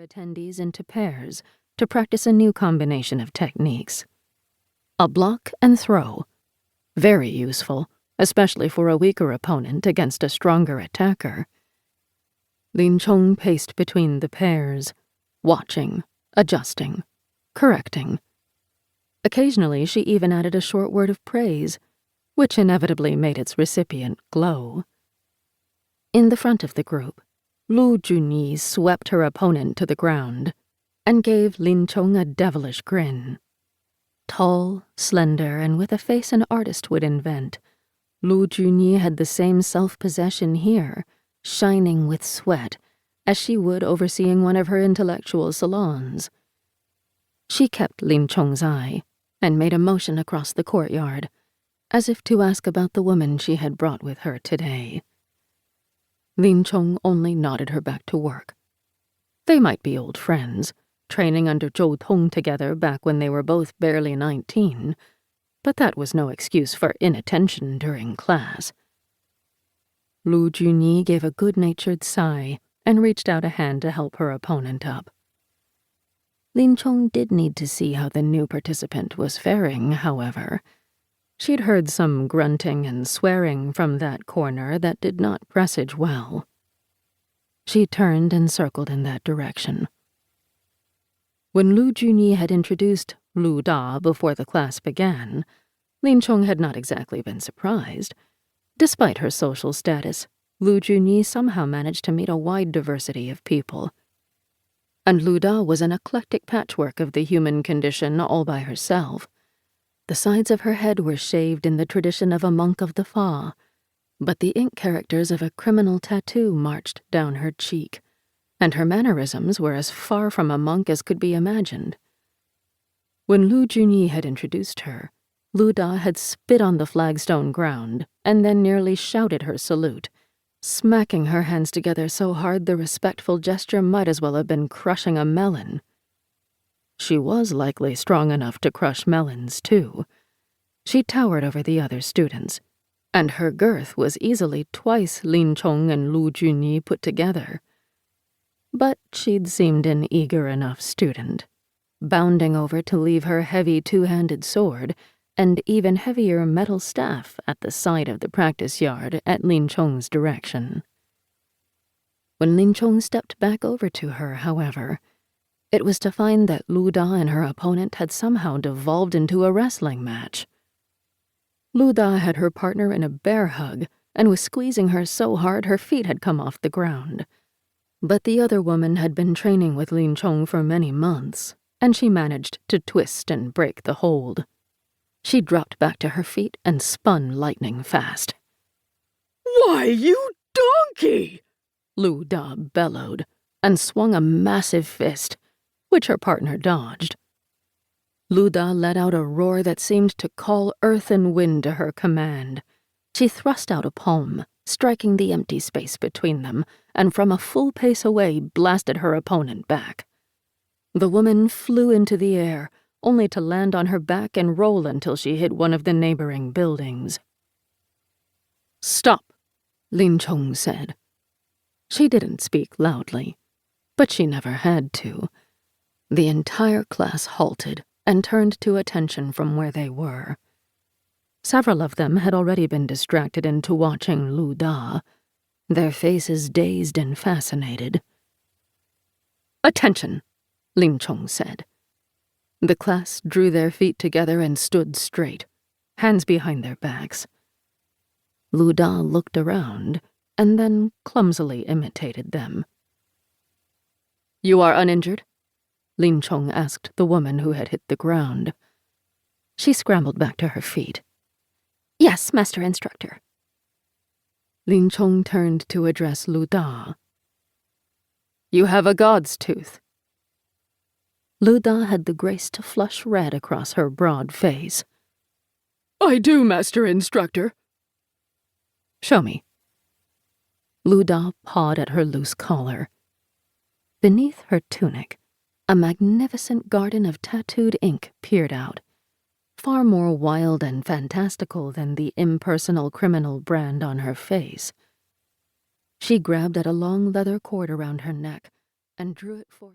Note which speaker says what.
Speaker 1: attendees into pairs to practice a new combination of techniques. A block and throw. Very useful, especially for a weaker opponent against a stronger attacker. Lin Chong paced between the pairs, watching, adjusting, correcting. Occasionally, she even added a short word of praise, which inevitably made its recipient glow. In the front of the group, Lu Junyi swept her opponent to the ground and gave Lin Chong a devilish grin. Tall, slender, and with a face an artist would invent, Lu Junyi had the same self-possession here, shining with sweat, as she would overseeing one of her intellectual salons. She kept Lin Chong's eye and made a motion across the courtyard, as if to ask about the woman she had brought with her today. Lin Chong only nodded her back to work. They might be old friends, training under Zhou Tong together back when they were both barely 19, but that was no excuse for inattention during class. Lu Junyi gave a good-natured sigh and reached out a hand to help her opponent up. Lin Chong did need to see how the new participant was faring, however. She'd heard some grunting and swearing from that corner that did not presage well. She turned and circled in that direction. When Lu Junyi had introduced Lu Da before the class began, Lin Chong had not exactly been surprised. Despite her social status, Lu Junyi somehow managed to meet a wide diversity of people. And Lu Da was an eclectic patchwork of the human condition all by herself. The sides of her head were shaved in the tradition of a monk of the Fa, but the ink characters of a criminal tattoo marched down her cheek, and her mannerisms were as far from a monk as could be imagined. When Lu Junyi had introduced her, Lu Da had spit on the flagstone ground and then nearly shouted her salute, smacking her hands together so hard the respectful gesture might as well have been crushing a melon. She was likely strong enough to crush melons, too. She towered over the other students, and her girth was easily twice Lin Chong and Lu Junyi put together. But she'd seemed an eager enough student, bounding over to leave her heavy two-handed sword and even heavier metal staff at the side of the practice yard at Lin Chong's direction. When Lin Chong stepped back over to her, however, it was to find that Lu Da and her opponent had somehow devolved into a wrestling match. Lu Da had her partner in a bear hug and was squeezing her so hard her feet had come off the ground. But the other woman had been training with Lin Chong for many months, and she managed to twist and break the hold. She dropped back to her feet and spun lightning fast.
Speaker 2: "Why, you donkey!"
Speaker 1: Lu Da bellowed and swung a massive fist, which her partner dodged. Lu Da let out a roar that seemed to call earth and wind to her command. She thrust out a palm, striking the empty space between them, and from a full pace away blasted her opponent back. The woman flew into the air, only to land on her back and roll until she hit one of the neighboring buildings. "Stop," Lin Chong said. She didn't speak loudly, but she never had to. The entire class halted and turned to attention from where they were. Several of them had already been distracted into watching Lu Da, their faces dazed and fascinated. "Attention," Lin Chong said. The class drew their feet together and stood straight, hands behind their backs. Lu Da looked around and then clumsily imitated them. "You are uninjured?" Lin Chong asked the woman who had hit the ground. She scrambled back to her feet. "Yes, Master Instructor." Lin Chong turned to address Lu Da. "You have a god's tooth." Lu Da had the grace to flush red across her broad face.
Speaker 2: "I do, Master Instructor."
Speaker 1: "Show me." Lu Da pawed at her loose collar. Beneath her tunic, a magnificent garden of tattooed ink peered out, far more wild and fantastical than the impersonal criminal brand on her face. She grabbed at a long leather cord around her neck and drew it forth.